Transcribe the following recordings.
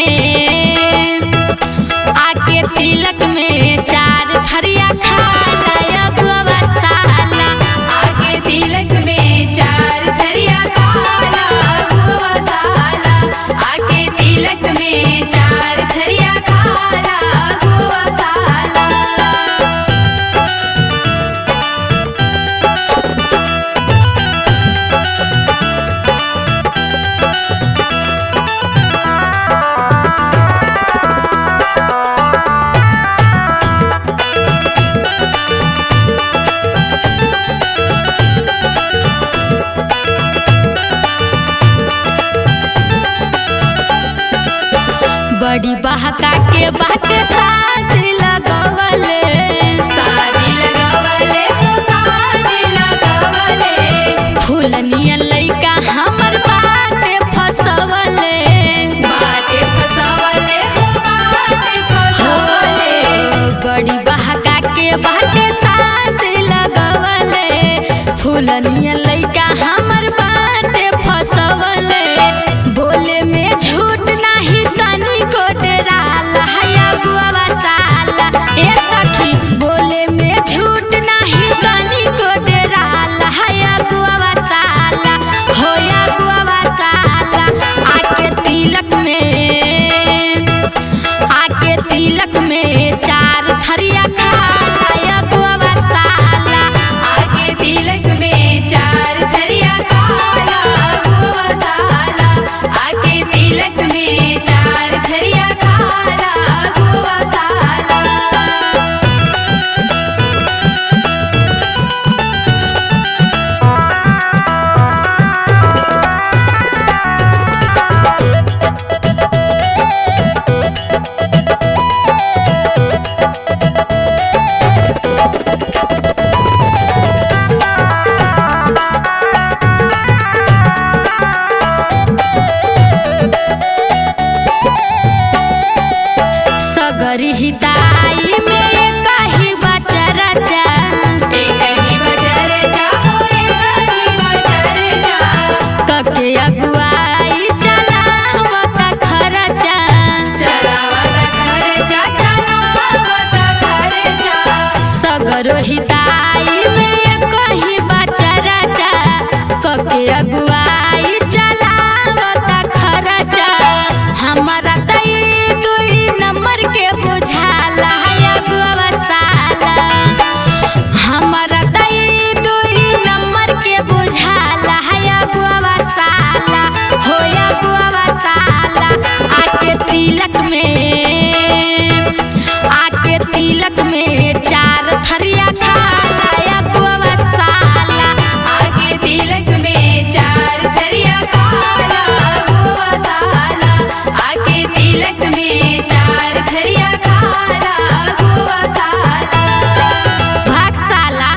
में आके तिलक में चार थरिया खाला अगुआ साला। आगे तिलक में चार थरिया खाला अगुआ साला। आगे तिलक में चार थरिया खाला अगुआ साला। बड़ी बहका के बाटे शादी लगवले, शादी लगवले हो शादी लगवले। फूलनिया लइका हमर बाटे फसवले। बाटे फसवले हो बाटे फसवले। बड़ी बहका के बाटे शादी लगवले, फूलनिया लइका हमर बाटे फसवले। बोले में झूठ नहीं तनिको डराला है अगुआ साला। ए सखी बोले में झूठ नहीं तनिको डराला है अगुआ साला। हो अगुआ साला आके तिलक में चार थरिया खाला अगुआ साला। आगे तिलक में चार थरिया खाला अगुआ साला। आगे तिलक में चार थरिया खाला अगुआ साला। सगरी हिताई में कही बचरचा, एक ही बजर जाओ एक ही बजर जा। कके अगुआई चलावत खरचा। चलावत खर्चा चलावत खर्चा। सगरो हिताई में कही बचरचा, कके अगुआई चलावत खरचा। हमारा तई दुई नंबर के बुझाला है अगुआ साला। हमारा तई दुई नंबर के बुझाला है अगुआ साला। हो अगुआ साला आके तिलक में चार थरिया खाला अगुआ साला। आगे तिलक में चार थरिया खाला अगुआ साला। आगे तिलक में चार थरिया खाला अगुआ साला। भाग साला।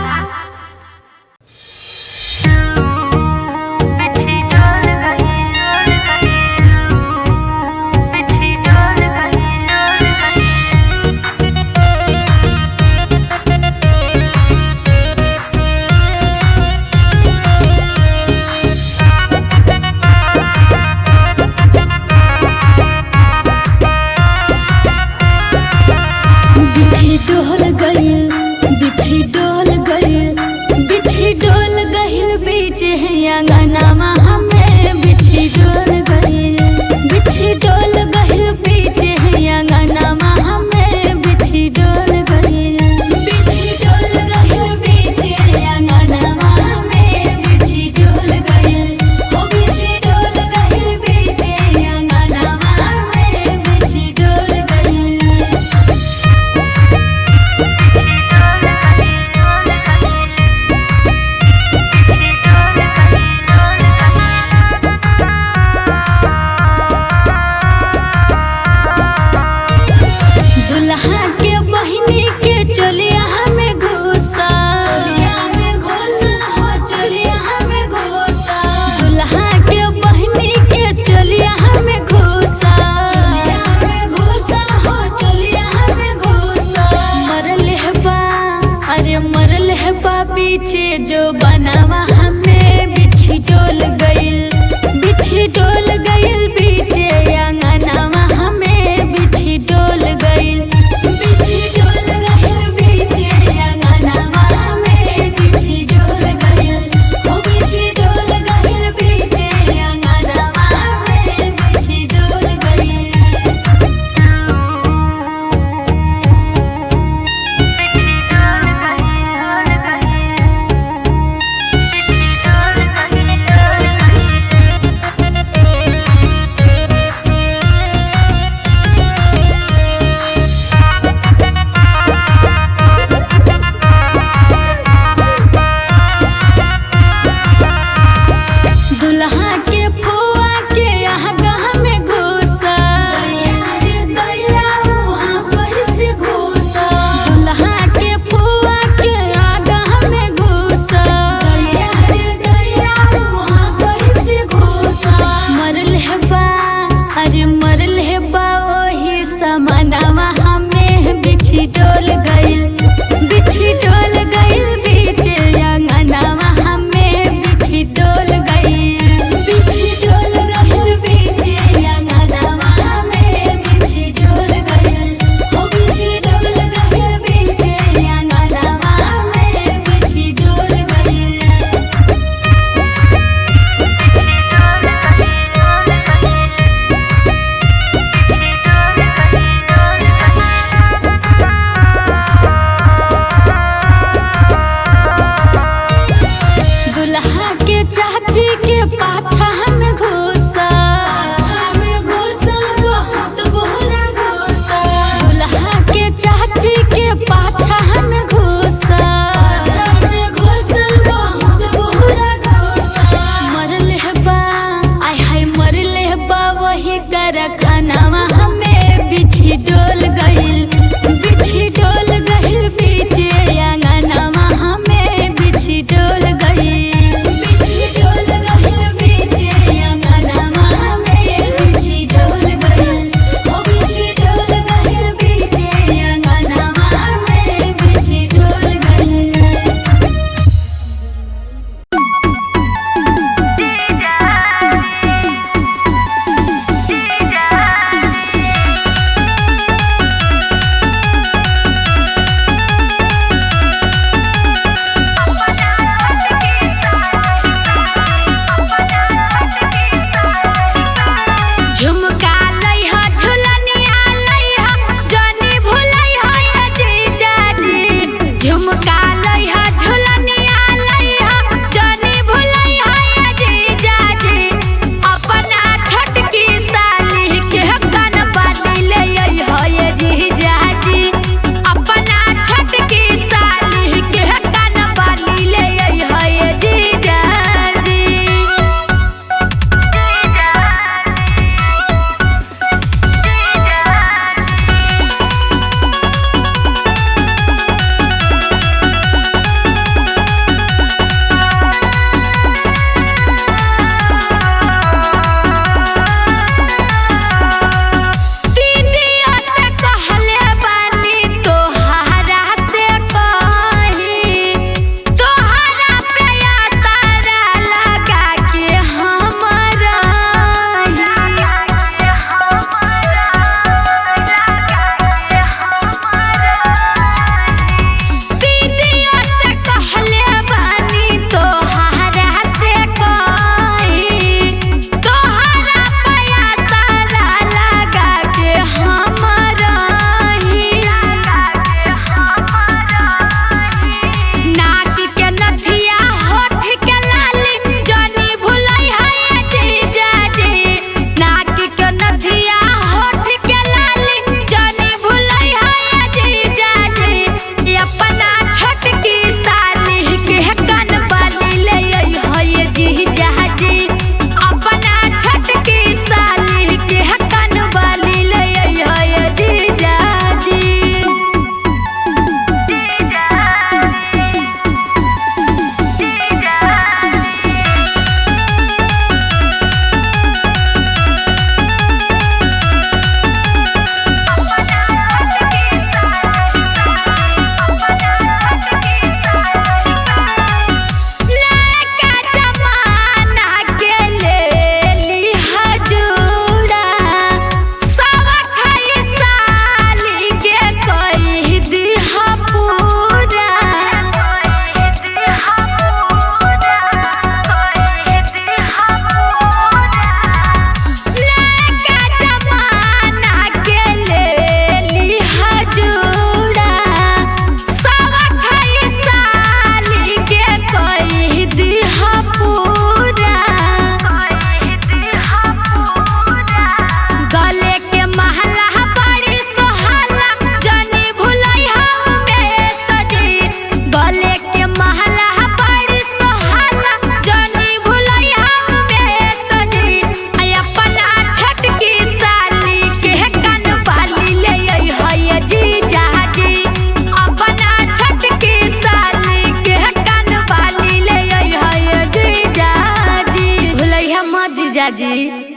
जीजा जी।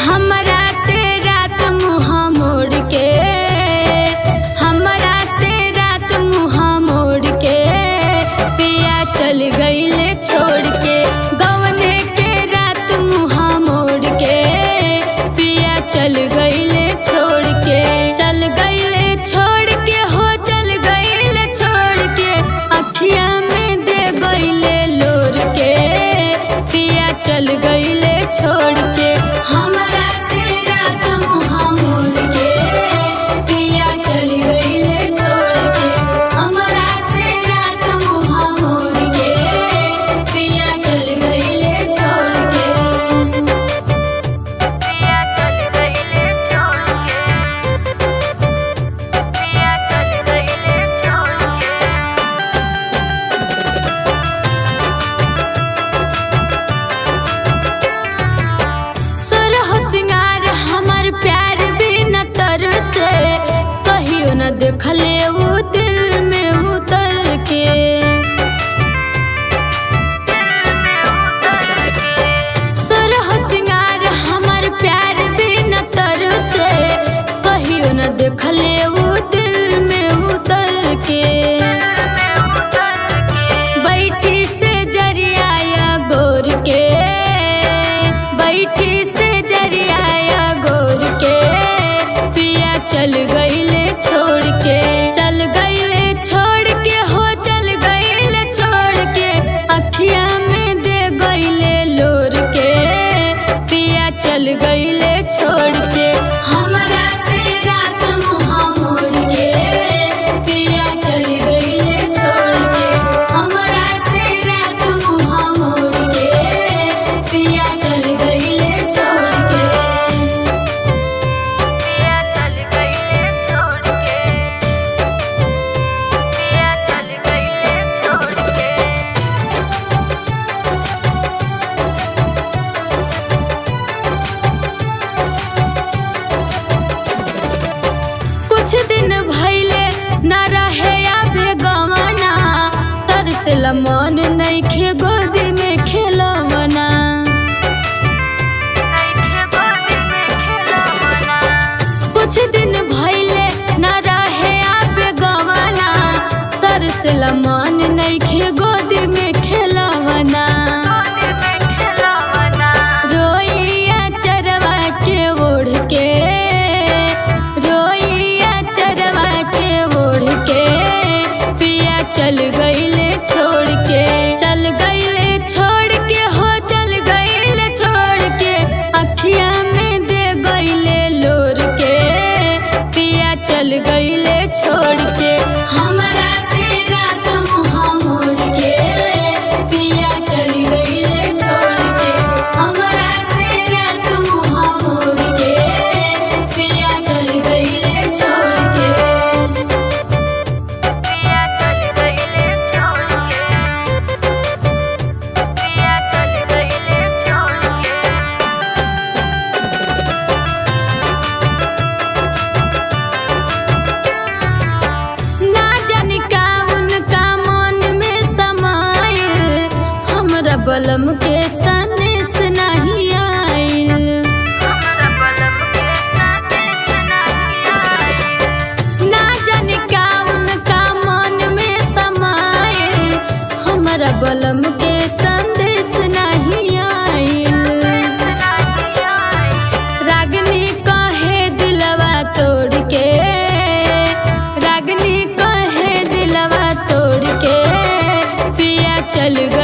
हमरा से रात मुँह मोड़ के, हमरा से रात मुँह मोड़ के, पिया चल गईले छोड़ के। गवने के रात मुँह मोड़ के, पिया चल गईले छोड़ के। चल गईले छोड़ के हो, चल गईले छोड़ के, अखिया में दे गईले लोर के, पिया चल गईले छोड़ के। हमरा से रात मुँह मोड़ के, पिया चल गईले छोड़ के। हमरा से रात मुँह मोड़ के, पिया चल गईले छोड़ के। पिया चल गईले छोड़ के, पिया चल गईले छोड़ के। सरह सिंगार हमर प्यार भी न तर से, कहियो न देखले वो दिल में उतर के। सरह सिंगार हमर प्यार भी न तर से, कहियो न देखले वो दिल में उतर के। बैठी से जरिया गोर के, बैठी से जरिया गोर के, पिया चल गईले छोड़ के। चल गईले छोड़ के हो, चल गईले छोड़ के, अखिया में दे गईले लोर के, पिया चल गईले छोड़ के। हमरा से रात मुँह मोड़ के, पिया चल गईले छोड़ के। हमरा से रात मुँह मोड़ के, पिया चल गईले छोड़ के। पिया चल गईले छोड़ के, पिया चल गईले छोड़ के। कुछ दिन भइले न रहे अबे गवना, तरसल मन नइखे गोदी में खेलवना। कुछ दिन भइले न रहे अबे गवना, तरसल मन नइखे गोदी में खेलवना। रोइया चरवा के ओढ़ के, रोइया चरवा के ओढ़ के, पिया चल गईले छोड़ के। चल गईले छोड़ के हो, चल गईले छोड़ के, अखिया में दे गईले लोर के, पिया चल गईले छोड़ के। हमरा से रात मुँह मोड़ के, पिया चल गईले छोड़ के। हमरा से रात मुँह मोड़ के, पिया चल गईले छोड़ के। पिया चल गईले छोड़ के, पिया चल गईले छोड़ के। ना जाने का उनका मन में समाइल, हमरा बलम के सनेस नहीं आइल। ना जाने का उनका मन में समाइल, हमरा बलम के संदेश नहीं आइल। रागनी कहे दिलवा तोड़ के, रागनी कहे दिलवा तोड़ के, पिया चल गई